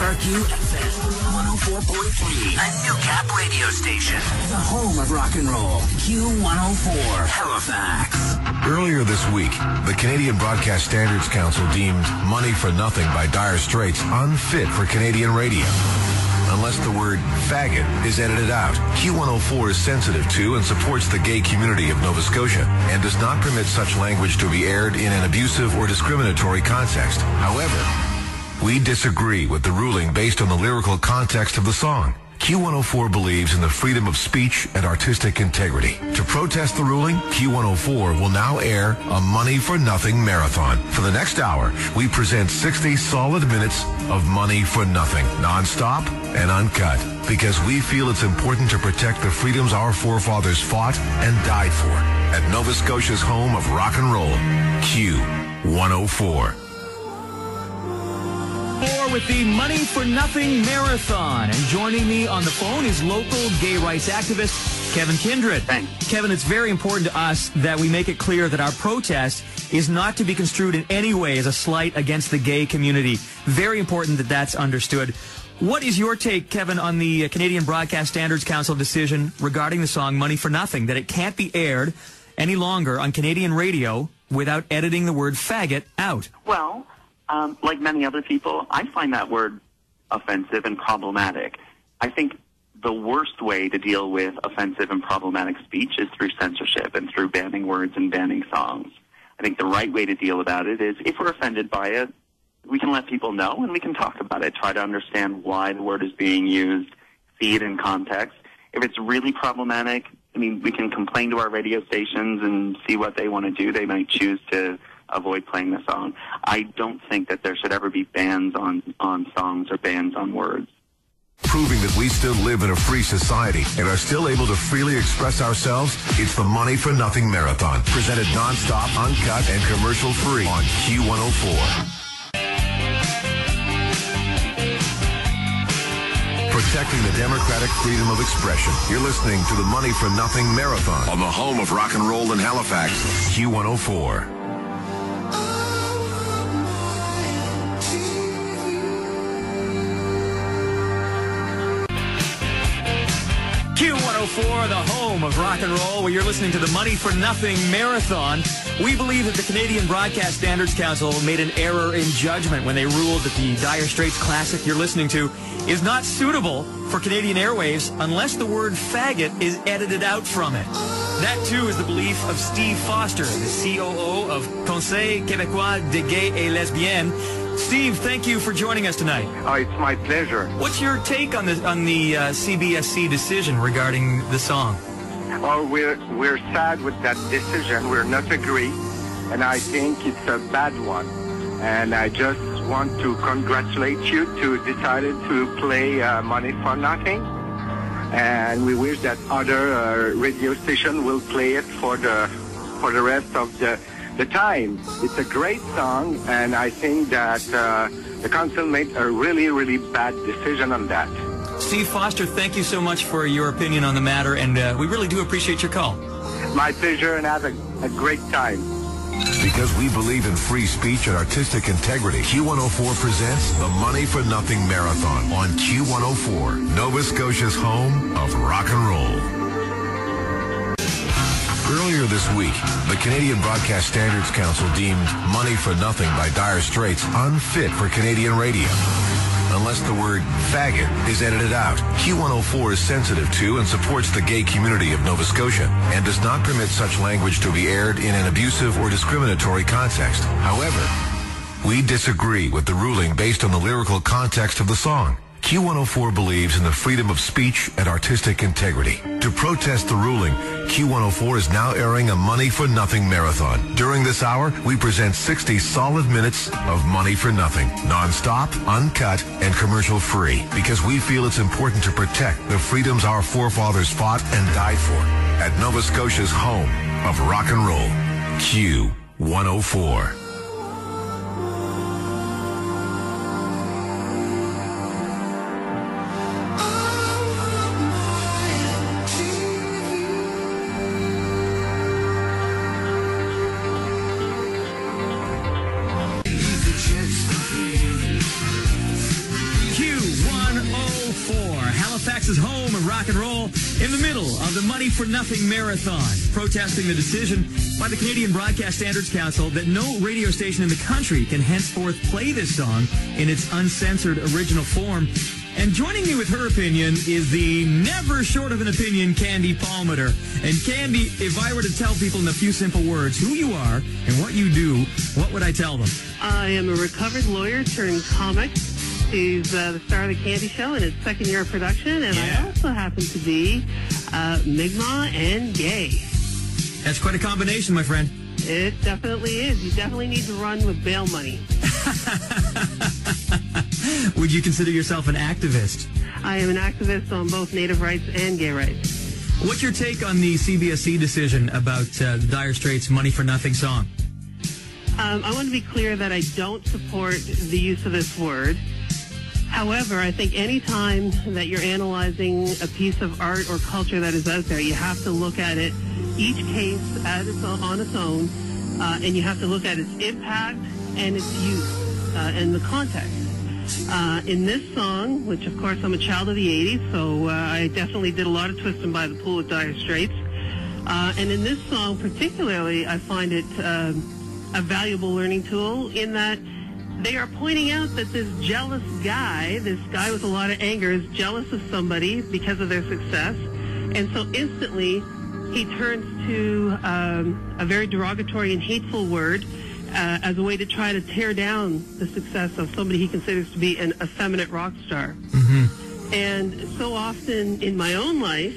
FM 104.3, a new cap radio station. The home of rock and roll. Q104, Halifax. Earlier this week, the Canadian Broadcast Standards Council deemed Money for Nothing by Dire Straits unfit for Canadian radio. Unless the word faggot is edited out. Q104 is sensitive to and supports the gay community of Nova Scotia and does not permit such language to be aired in an abusive or discriminatory context. However, we disagree with the ruling based on the lyrical context of the song. Q104 believes in the freedom of speech and artistic integrity. To protest the ruling, Q104 will now air a Money for Nothing marathon. For the next hour, we present 60 solid minutes of Money for Nothing, non-stop and uncut, because we feel it's important to protect the freedoms our forefathers fought and died for. At Nova Scotia's home of rock and roll, Q104. With the Money for Nothing Marathon. And joining me on the phone is local gay rights activist Kevin Kindred. Thanks. Kevin, it's very important to us that we make it clear that our protest is not to be construed in any way as a slight against the gay community. Very important that that's understood. What is your take, Kevin, on the Canadian Broadcast Standards Council decision regarding the song Money for Nothing, that it can't be aired any longer on Canadian radio without editing the word faggot out? Well, like many other people, I find that word offensive and problematic. I think the worst way to deal with offensive and problematic speech is through censorship and through banning words and banning songs. I think the right way to deal about it is, if we're offended by it, we can let people know and we can talk about it, try to understand why the word is being used, see it in context. If it's really problematic, I mean, we can complain to our radio stations and see what they want to do. They might choose to avoid playing the song. I don't think that there should ever be bans on songs or bans on words. Proving that we still live in a free society and are still able to freely express ourselves, it's the Money for Nothing Marathon, presented non-stop, uncut, and commercial-free on Q104. Protecting the democratic freedom of expression. You're listening to the Money for Nothing Marathon on the home of rock and roll in Halifax, Q104. Q104, the home of rock and roll, where you're listening to the Money for Nothing Marathon. We believe that the Canadian Broadcast Standards Council made an error in judgment when they ruled that the Dire Straits classic you're listening to is not suitable for Canadian airwaves unless the word faggot is edited out from it. That, too, is the belief of Steve Foster, the COO of Conseil Québécois des Gays et Lesbiennes. Steve, thank you for joining us tonight. Oh, it's my pleasure. What's your take on the CBSC decision regarding the song? Oh, we're sad with that decision. We're not agree, and I think it's a bad one. And I just want to congratulate you to decided to play Money for Nothing. And we wish that other radio station will play it for the rest of the time. It's a great song, and I think that the council made a really, really bad decision on that. Steve Foster, thank you so much for your opinion on the matter, and we really do appreciate your call. My pleasure, and have a great time. Because we believe in free speech and artistic integrity, Q104 presents the Money for Nothing Marathon on Q104, Nova Scotia's home of rock and roll. Earlier this week, the Canadian Broadcast Standards Council deemed Money for Nothing by Dire Straits unfit for Canadian radio. Unless the word faggot is edited out. Q104 is sensitive to and supports the gay community of Nova Scotia and does not permit such language to be aired in an abusive or discriminatory context. However, we disagree with the ruling based on the lyrical context of the song. Q104 believes in the freedom of speech and artistic integrity. To protest the ruling, Q104 is now airing a Money for Nothing marathon. During this hour, we present 60 solid minutes of Money for Nothing, non-stop, uncut, and commercial-free, because we feel it's important to protect the freedoms our forefathers fought and died for. At Nova Scotia's home of rock and roll, Q104. Halifax's home of rock and roll, in the middle of the Money for Nothing Marathon, protesting the decision by the Canadian Broadcast Standards Council that no radio station in the country can henceforth play this song in its uncensored original form. And joining me with her opinion is the never short of an opinion, Candy Palmater. And Candy, if I were to tell people in a few simple words who you are and what you do, what would I tell them? I am a recovered lawyer turned comic. She's the star of the Candy Show in its second year of production, and I also happen to be Mi'kmaq and gay. That's quite a combination, my friend. It definitely is. You definitely need to run with bail money. Would you consider yourself an activist? I am an activist on both Native rights and gay rights. What's your take on the CBSC decision about the Dire Straits' Money for Nothing song? I want to be clear that I don't support the use of this word. However, I think any time that you're analyzing a piece of art or culture that is out there, you have to look at it, each case on its own, and you have to look at its impact and its use and the context. In this song, which of course I'm a child of the 80s, so I definitely did a lot of twisting by the pool with Dire Straits. And in this song particularly, I find it a valuable learning tool in that they are pointing out that this jealous guy, this guy with a lot of anger, is jealous of somebody because of their success. And so instantly he turns to a very derogatory and hateful word as a way to try to tear down the success of somebody he considers to be an effeminate rock star. Mm-hmm. And so often in my own life,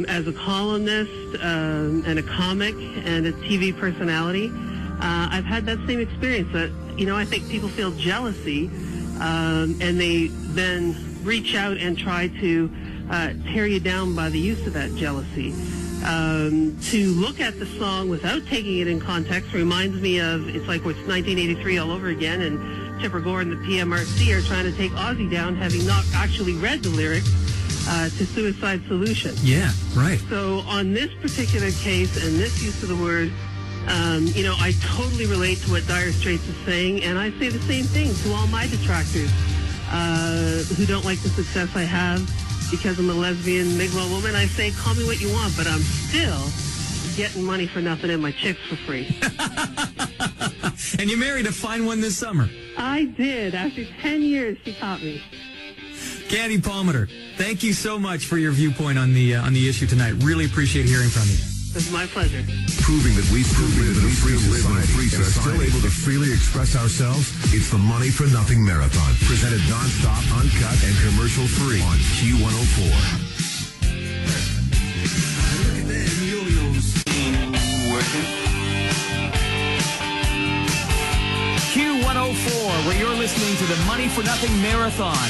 as a columnist and a comic and a TV personality, I've had that same experience that, I think people feel jealousy and they then reach out and try to tear you down by the use of that jealousy. To look at the song without taking it in context reminds me of, it's like it's 1983 all over again, and Tipper Gore and the PMRC are trying to take Ozzy down, having not actually read the lyrics to Suicide Solution. Yeah, right. So on this particular case and this use of the word, I totally relate to what Dire Straits is saying, and I say the same thing to all my detractors who don't like the success I have because I'm a lesbian Mi'kmaq woman. I say, call me what you want, but I'm still getting money for nothing and my chicks for free. And you married a fine one this summer. I did. After 10 years, she taught me. Candy Palmater, thank you so much for your viewpoint on the issue tonight. Really appreciate hearing from you. It's my pleasure. Proving that we still live in a free society and are still able to freely express ourselves, it's the Money for Nothing Marathon, presented nonstop, uncut, and commercial-free on Q104. Look at them yo-yos. Q104, where you're listening to the Money for Nothing Marathon.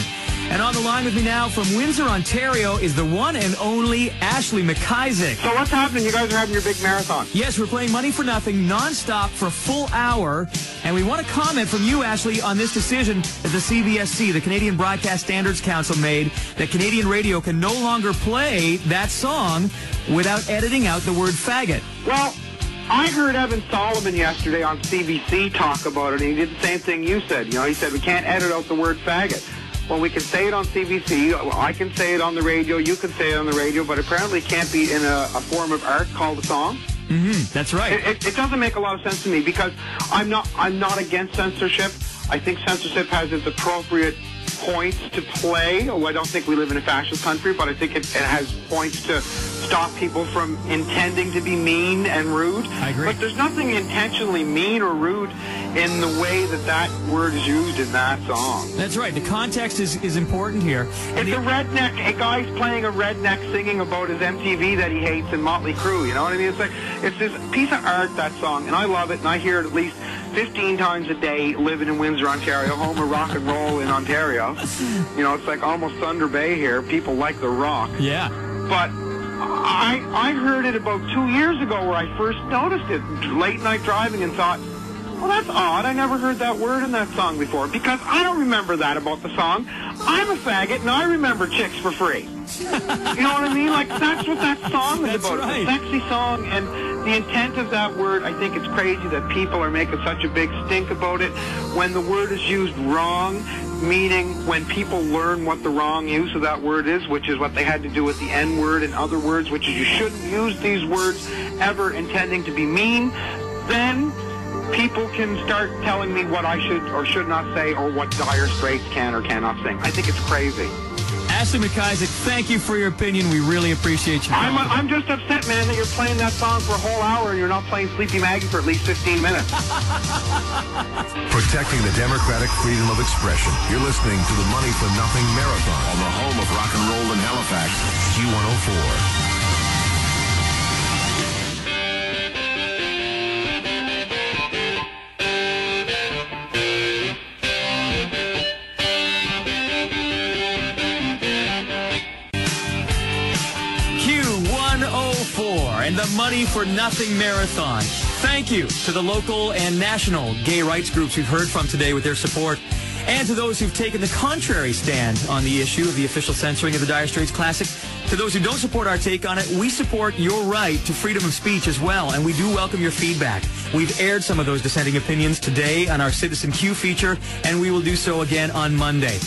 And on the line with me now from Windsor, Ontario, is the one and only Ashley McIsaac. So what's happening? You guys are having your big marathon. Yes, we're playing Money for Nothing nonstop for a full hour. And we want a comment from you, Ashley, on this decision that the CBSC, the Canadian Broadcast Standards Council, made that Canadian radio can no longer play that song without editing out the word faggot. Well, I heard Evan Solomon yesterday on CBC talk about it, and he did the same thing you said. He said we can't edit out the word faggot. Well, we can say it on CBC, I can say it on the radio, you can say it on the radio, but apparently it can't be in a form of art called a song. Mm-hmm, that's right. It doesn't make a lot of sense to me because I'm not against censorship. I think censorship has its appropriate points to play. I don't think we live in a fascist country, but I think it has points to stop people from intending to be mean and rude. I agree. But there's nothing intentionally mean or rude in the way that word is used in that song. That's right. The context is important here. It's a redneck. A guy's playing a redneck singing about his MTV that he hates in Motley Crue. You know what I mean? It's like it's this piece of art, that song, and I love it, and I hear it at least 15 times a day living in Windsor, Ontario, home of rock and roll in Ontario. It's like almost Thunder Bay here. People like the rock. Yeah. But I heard it about 2 years ago where I first noticed it, late night driving, and thought, well, that's odd. I never heard that word in that song before, because I don't remember that about the song. I'm a faggot, and I remember chicks for free. You know what I mean? Like, that's what that song is about. Right. It's a sexy song, and the intent of that word, I think it's crazy that people are making such a big stink about it when the word is used wrong, meaning when people learn what the wrong use of that word is, which is what they had to do with the N-word and other words, which is you shouldn't use these words ever intending to be mean, then people can start telling me what I should or should not say or what Dire Straits can or cannot sing. I think it's crazy. Ashley McIsaac, thank you for your opinion. We really appreciate you. I'm just upset, man, that you're playing that song for a whole hour and you're not playing Sleepy Maggie for at least 15 minutes. Protecting the democratic freedom of expression. You're listening to the Money for Nothing Marathon on the home of rock and roll in Halifax, Q104. And the Money for Nothing Marathon. Thank you to the local and national gay rights groups we've heard from today with their support, and to those who've taken the contrary stand on the issue of the official censoring of the Dire Straits Classic. To those who don't support our take on it, we support your right to freedom of speech as well, and we do welcome your feedback. We've aired some of those dissenting opinions today on our Citizen Q feature, and we will do so again on Monday.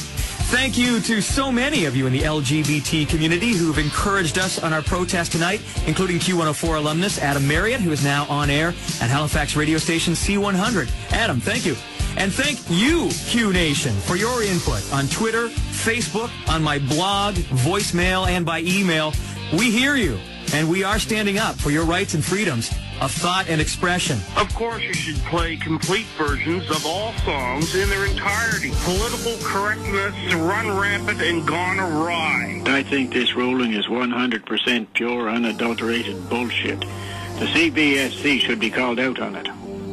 Thank you to so many of you in the LGBT community who've encouraged us on our protest tonight, including Q104 alumnus Adam Marriott, who is now on air at Halifax radio station C100. Adam, thank you. And thank you, Q Nation, for your input on Twitter, Facebook, on my blog, voicemail, and by email. We hear you, and we are standing up for your rights and freedoms of thought and expression. Of course, you should play complete versions of all songs in their entirety. Political correctness run rampant and gone awry. I think this ruling is 100% pure, unadulterated bullshit. The CBSC should be called out on it.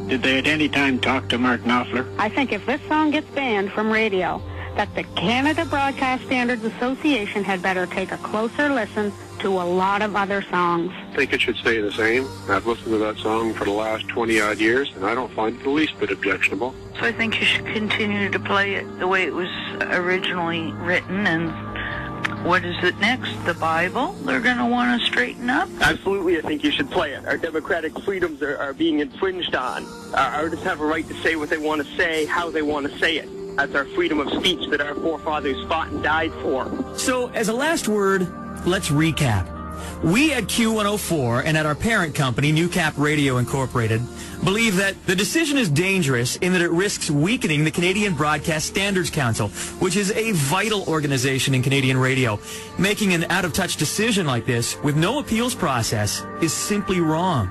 Did they at any time talk to Mark Knopfler? I think if this song gets banned from radio, that the Canada Broadcast Standards Association had better take a closer listen to a lot of other songs. I think it should stay the same. I've listened to that song for the last 20-odd years, and I don't find it the least bit objectionable. So I think you should continue to play it the way it was originally written. And what is it next? The Bible? They're going to want to straighten up? Absolutely, I think you should play it. Our democratic freedoms are being infringed on. Our artists have a right to say what they want to say, how they want to say it. That's our freedom of speech that our forefathers fought and died for. So, as a last word, let's recap. We at Q104 and at our parent company, Newcap Radio Incorporated, believe that the decision is dangerous in that it risks weakening the Canadian Broadcast Standards Council, which is a vital organization in Canadian radio. Making an out-of-touch decision like this with no appeals process is simply wrong.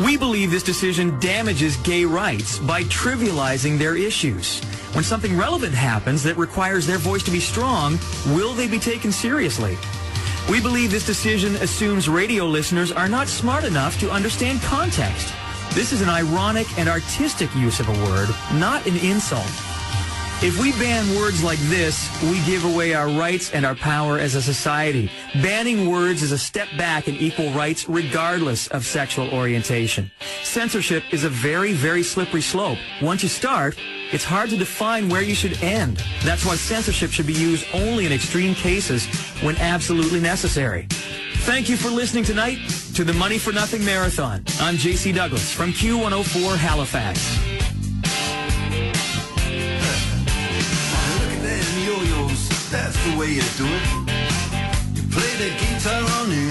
We believe this decision damages gay rights by trivializing their issues. When something relevant happens that requires their voice to be strong, will they be taken seriously? We believe this decision assumes radio listeners are not smart enough to understand context. This is an ironic and artistic use of a word, not an insult. If we ban words like this, we give away our rights and our power as a society. Banning words is a step back in equal rights regardless of sexual orientation. Censorship is a very, very slippery slope. Once you start, it's hard to define where you should end. That's why censorship should be used only in extreme cases when absolutely necessary. Thank you for listening tonight to the Money for Nothing Marathon. I'm J.C. Douglas from Q104 Halifax. That's the way you do it. You play the guitar on the